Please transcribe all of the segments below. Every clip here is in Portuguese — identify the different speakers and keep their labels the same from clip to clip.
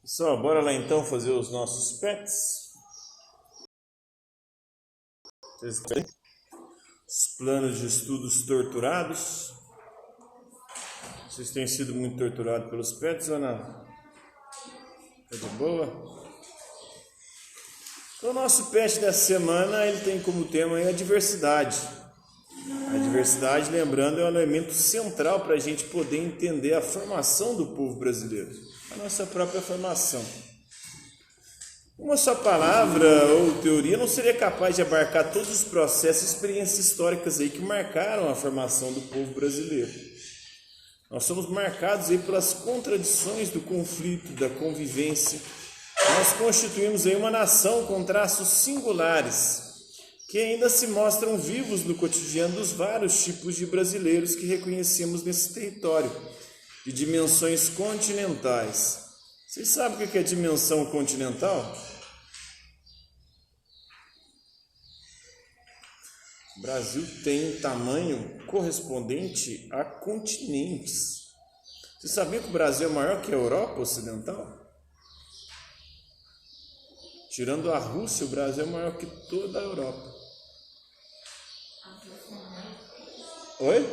Speaker 1: Pessoal, bora lá então fazer os nossos pets. Vocês têm os planos de estudos torturados. Vocês têm sido muito torturados pelos pets ou não? Tá de boa? Então, o nosso pet dessa semana ele tem como tema a diversidade. A diversidade, lembrando, é um elemento central para a gente poder entender a formação do povo brasileiro, a nossa própria formação. Uma só palavra ou teoria não seria capaz de abarcar todos os processos e experiências históricas aí que marcaram a formação do povo brasileiro. Nós somos marcados aí pelas contradições do conflito, da convivência. Nós constituímos aí uma nação com traços singulares, que ainda se mostram vivos no cotidiano dos vários tipos de brasileiros que reconhecemos nesse território, de dimensões continentais. Vocês sabem o que é dimensão continental? O Brasil tem um tamanho correspondente a continentes. Vocês sabiam que o Brasil é maior que a Europa Ocidental? Tirando a Rússia, o Brasil é maior que toda a Europa. Oi?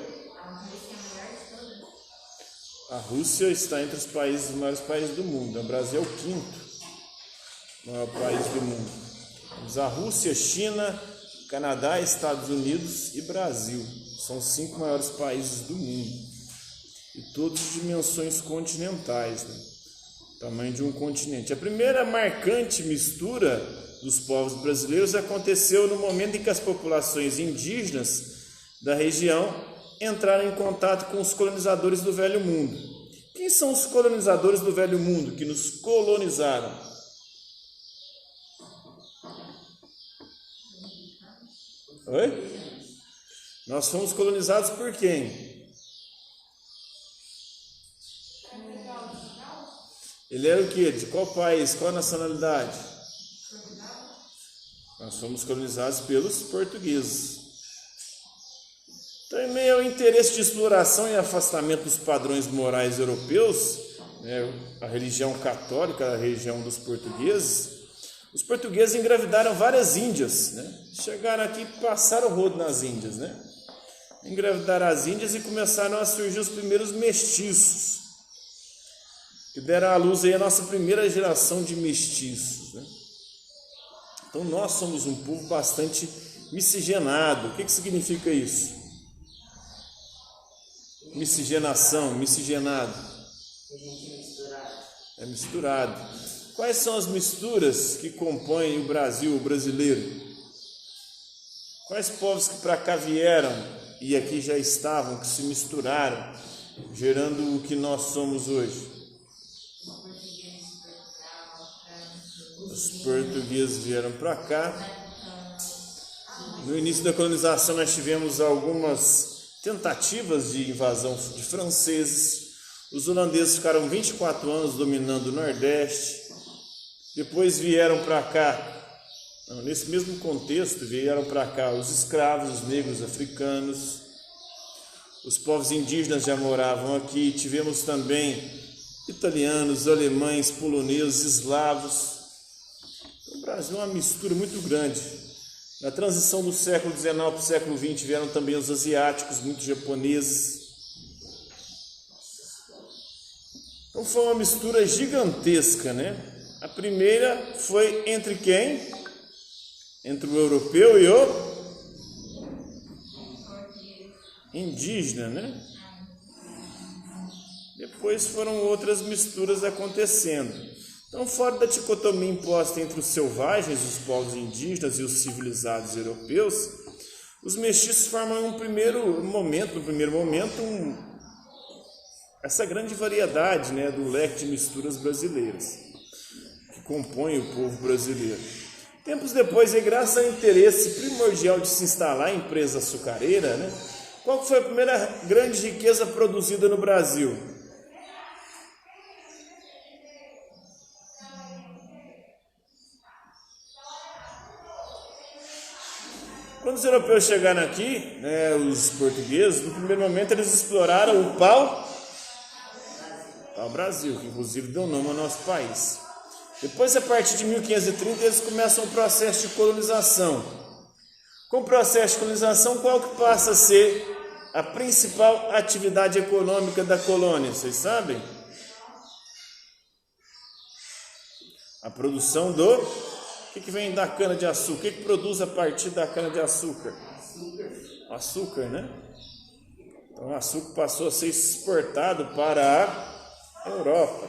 Speaker 1: A Rússia está entre os maiores países do mundo. O Brasil é o quinto maior país do mundo. Temos a Rússia, China, Canadá, Estados Unidos e Brasil. São os 5 maiores países do mundo. E todos de dimensões continentais, né? Tamanho de um continente. A primeira marcante mistura dos povos brasileiros aconteceu no momento em que as populações indígenas da região entraram em contato com os colonizadores do Velho Mundo. Quem são os colonizadores do Velho Mundo que nos colonizaram? Oi? Nós fomos colonizados por quem? Ele era o quê? De qual país? Qual nacionalidade? Nós fomos colonizados pelos portugueses. Então, em meio ao interesse de exploração e afastamento dos padrões morais europeus, a religião católica, a religião dos portugueses, os portugueses engravidaram várias índias, né? Chegaram aqui e passaram o rodo nas índias, né? Engravidaram as índias e começaram a surgir os primeiros mestiços, que deram à luz aí a nossa primeira geração de mestiços, né? Então nós somos um povo bastante miscigenado. O que significa isso? Miscigenação, miscigenado. É misturado. Quais são as misturas que compõem o Brasil, o brasileiro? Quais povos que para cá vieram e aqui já estavam, que se misturaram, gerando o que nós somos hoje? Os portugueses vieram para cá. No início da colonização nós tivemos algumas tentativas de invasão de franceses. Os holandeses ficaram 24 anos dominando o Nordeste. Depois vieram para cá, nesse mesmo contexto, vieram para cá os escravos, os negros africanos. Os povos indígenas já moravam aqui. Tivemos também italianos, alemães, poloneses, eslavos. O Brasil é uma mistura muito grande. Na transição do século XIX para o século XX vieram também os asiáticos, muitos japoneses. Então foi uma mistura gigantesca, né? A primeira foi entre quem? Entre o europeu e o indígena, né? Depois foram outras misturas acontecendo. Então, fora da dicotomia imposta entre os selvagens, os povos indígenas e os civilizados europeus, os mestiços formam no primeiro momento, essa grande variedade, né, do leque de misturas brasileiras, que compõe o povo brasileiro. Tempos depois, e graças ao interesse primordial de se instalar em empresa açucareira, né, qual foi a primeira grande riqueza produzida no Brasil? Quando os europeus chegaram aqui, né, os portugueses, no primeiro momento eles exploraram o pau-brasil, que inclusive deu nome ao nosso país. Depois, a partir de 1530, eles começam o processo de colonização. Com o processo de colonização, qual que passa a ser a principal atividade econômica da colônia? Vocês sabem? A produção do... O que vem da cana-de-açúcar? O que produz a partir da cana-de-açúcar? Açúcar, né? Então, o açúcar passou a ser exportado para a Europa.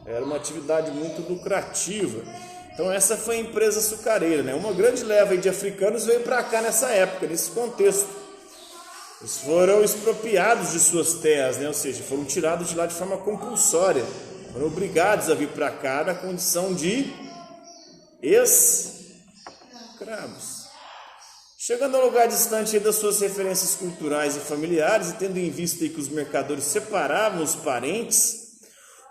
Speaker 1: Era uma atividade muito lucrativa. Então, essa foi a empresa açucareira, né? Uma grande leva de africanos veio para cá nessa época, nesse contexto. Eles foram expropriados de suas terras, né? Ou seja, foram tirados de lá de forma compulsória. Foram obrigados a vir para cá na condição de escravos. Chegando a um lugar distante das suas referências culturais e familiares, e tendo em vista que os mercadores separavam os parentes,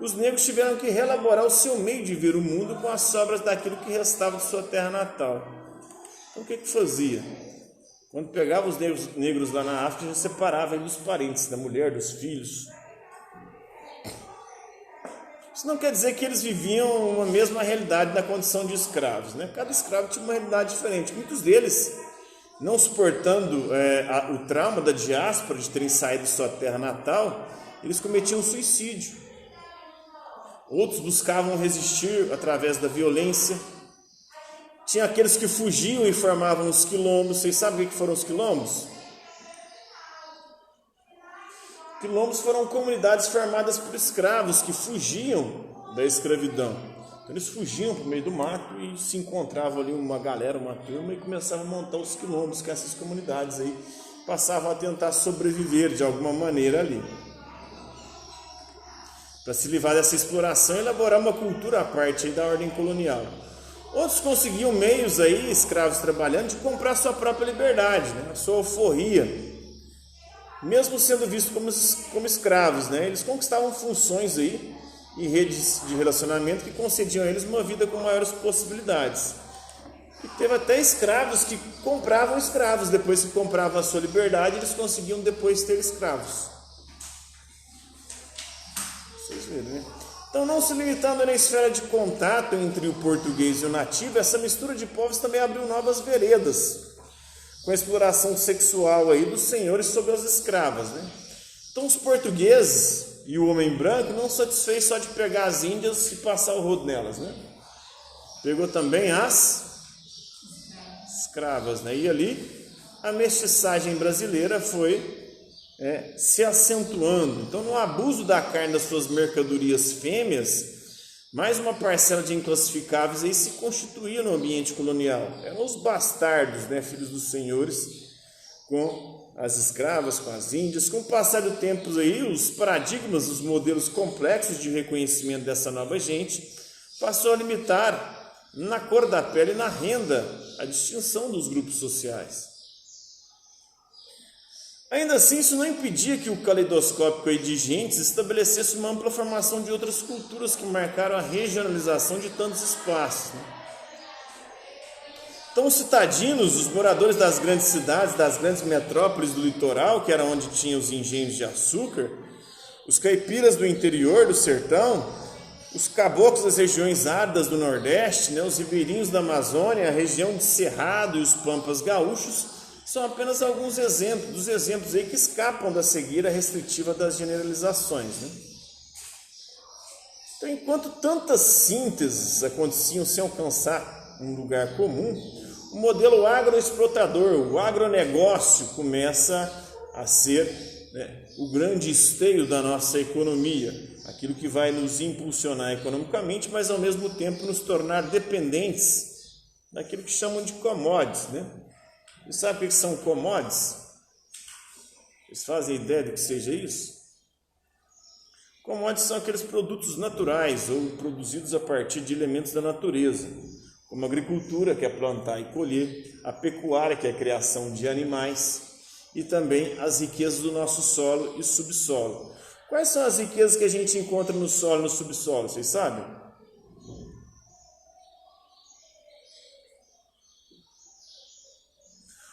Speaker 1: os negros tiveram que reelaborar o seu meio de ver o mundo com as sobras daquilo que restava de sua terra natal. Então, o que fazia? Quando pegava os negros lá na África, já separava dos parentes, da mulher, dos filhos. Isso não quer dizer que eles viviam uma mesma realidade na condição de escravos, né? Cada escravo tinha uma realidade diferente. Muitos deles, não suportando o trauma da diáspora, de terem saído de sua terra natal, eles cometiam suicídio. Outros buscavam resistir através da violência. Tinha aqueles que fugiam e formavam os quilombos. Vocês sabem o que foram os quilombos? Quilombos foram comunidades formadas por escravos que fugiam da escravidão. Então, eles fugiam para o meio do mato e se encontravam ali uma galera, uma turma, e começavam a montar os quilombos, que essas comunidades aí passavam a tentar sobreviver de alguma maneira ali. Para se livrar dessa exploração e elaborar uma cultura à parte aí da ordem colonial. Outros conseguiam meios aí, escravos trabalhando, de comprar sua própria liberdade, né? A sua alforria. Mesmo sendo vistos como escravos, né? Eles conquistavam funções aí e redes de relacionamento que concediam a eles uma vida com maiores possibilidades. E teve até escravos que compravam escravos. Depois que compravam a sua liberdade, eles conseguiam depois ter escravos. Vocês viram, né? Então, não se limitando na esfera de contato entre o português e o nativo, essa mistura de povos também abriu novas veredas, com a exploração sexual aí dos senhores sobre as escravas, né? Então, os portugueses e o homem branco não satisfez só de pegar as índias e passar o rodo nelas, né? Pegou também as escravas, né? E ali a mestiçagem brasileira foi se acentuando. Então, no abuso da carne das suas mercadorias fêmeas, mais uma parcela de inclassificáveis aí se constituía no ambiente colonial. Eram os bastardos, né, filhos dos senhores, com as escravas, com as índias. Com o passar do tempo aí, os paradigmas, os modelos complexos de reconhecimento dessa nova gente passou a limitar na cor da pele e na renda a distinção dos grupos sociais. Ainda assim, isso não impedia que o caleidoscópio de gentes estabelecesse uma ampla formação de outras culturas que marcaram a regionalização de tantos espaços, né? Então, os citadinos, os moradores das grandes cidades, das grandes metrópoles do litoral, que era onde tinha os engenhos de açúcar, os caipiras do interior, do sertão, os caboclos das regiões áridas do Nordeste, né, os ribeirinhos da Amazônia, a região de Cerrado e os pampas gaúchos, são apenas alguns exemplos, dos exemplos aí que escapam da cegueira restritiva das generalizações, né? Então, enquanto tantas sínteses aconteciam sem alcançar um lugar comum, o modelo agroexplotador, o agronegócio, começa a ser, né, o grande esteio da nossa economia, aquilo que vai nos impulsionar economicamente, mas ao mesmo tempo nos tornar dependentes daquilo que chamam de commodities, né? E sabe o que são commodities? Vocês fazem ideia do que seja isso? Commodities são aqueles produtos naturais ou produzidos a partir de elementos da natureza, como a agricultura, que é plantar e colher, a pecuária, que é a criação de animais, e também as riquezas do nosso solo e subsolo. Quais são as riquezas que a gente encontra no solo e no subsolo? Vocês sabem?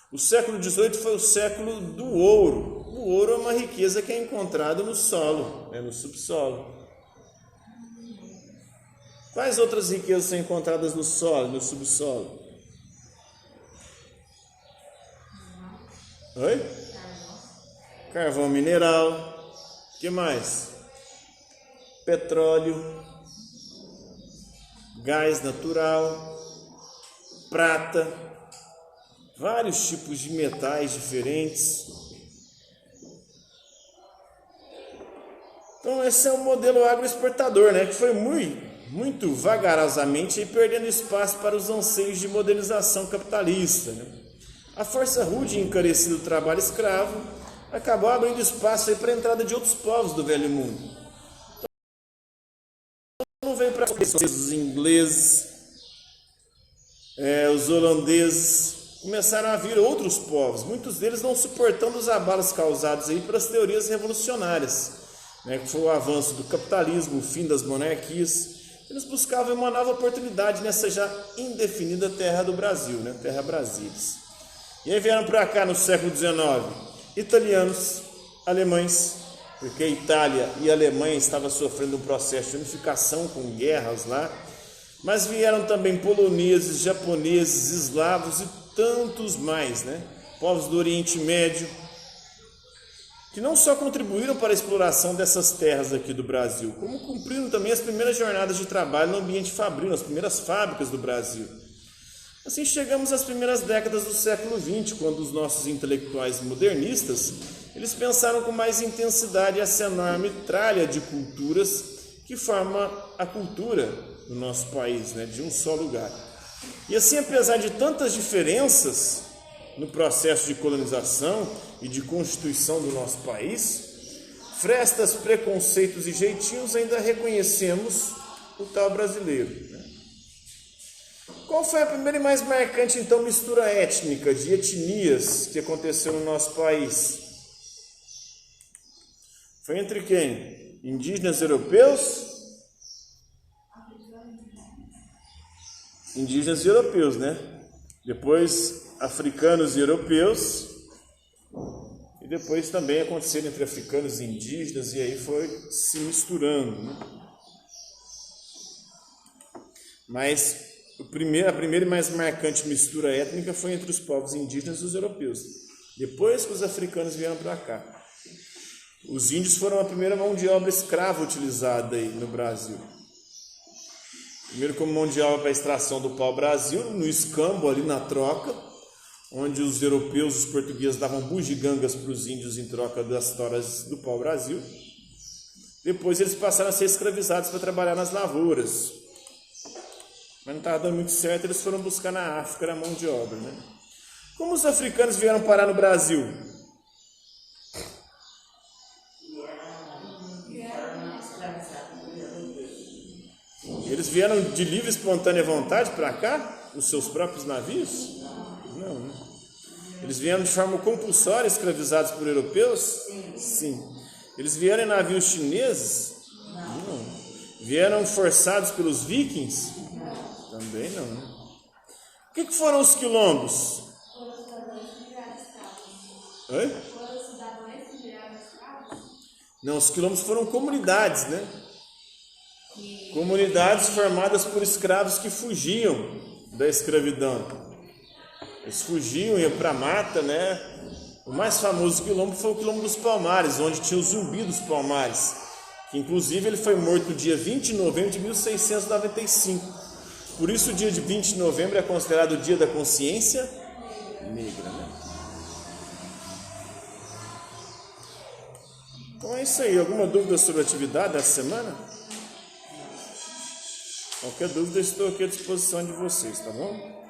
Speaker 1: O século XVIII foi o século do ouro. O ouro é uma riqueza que é encontrada no solo, no subsolo. Quais outras riquezas são encontradas no solo, no subsolo? Oi? Carvão mineral. O que mais? Petróleo, gás natural, prata, vários tipos de metais diferentes. Então esse é o modelo agroexportador, né, que foi muito vagarosamente perdendo espaço para os anseios de modernização capitalista, né? A força rude e encarecida do trabalho escravo acabou abrindo espaço para a entrada de outros povos do velho mundo. Então não veio para os ingleses, os holandeses, começaram a vir outros povos, muitos deles não suportando os abalos causados aí pelas teorias revolucionárias, né, que foi o avanço do capitalismo, o fim das monarquias. Eles buscavam uma nova oportunidade nessa já indefinida terra do Brasil, né, terra Brasília. E aí vieram para cá no século XIX italianos, alemães, porque a Itália e a Alemanha estavam sofrendo um processo de unificação com guerras lá, mas vieram também poloneses, japoneses, eslavos e tantos mais, né? Povos do Oriente Médio, que não só contribuíram para a exploração dessas terras aqui do Brasil, como cumpriram também as primeiras jornadas de trabalho no ambiente fabril, nas primeiras fábricas do Brasil. Assim chegamos às primeiras décadas do século XX, quando os nossos intelectuais modernistas, eles pensaram com mais intensidade essa enorme tralha de culturas que forma a cultura do nosso país, né, de um só lugar. E assim, apesar de tantas diferenças no processo de colonização e de constituição do nosso país, frestas, preconceitos e jeitinhos, ainda reconhecemos o tal brasileiro, né? Qual foi a primeira e mais marcante, então, mistura étnica, de etnias que aconteceu no nosso país? Foi entre quem? Indígenas europeus? Indígenas e europeus, né? Depois, africanos e europeus. E depois também aconteceram entre africanos e indígenas, e aí foi se misturando, né? Mas a primeira e mais marcante mistura étnica foi entre os povos indígenas e os europeus. Depois que os africanos vieram para cá. Os índios foram a primeira mão de obra escrava utilizada aí no Brasil. Primeiro como mão de obra para a extração do pau-brasil, no escambo ali na troca, onde os europeus, os portugueses davam bugigangas para os índios em troca das toras do pau-brasil. Depois eles passaram a ser escravizados para trabalhar nas lavouras. Mas não estava dando muito certo, eles foram buscar na África a mão de obra, né? Como os africanos vieram parar no Brasil? Eles vieram de livre e espontânea vontade para cá? Os seus próprios navios? Não, né? Eles vieram de forma compulsória, escravizados por europeus? Sim. Eles vieram em navios chineses? Não. Vieram forçados pelos vikings? Também não, né? O que foram os quilombos? Oi? Não, os quilombos foram comunidades, né? Comunidades formadas por escravos que fugiam da escravidão. Eles fugiam, iam para a mata, né? O mais famoso quilombo foi o Quilombo dos Palmares, onde tinha o Zumbi dos Palmares, que inclusive ele foi morto no dia 20 de novembro de 1695. Por isso o dia de 20 de novembro é considerado o dia da consciência negra, né? Então é isso aí. Alguma dúvida sobre a atividade dessa semana? Qualquer dúvida, estou aqui à disposição de vocês, tá bom?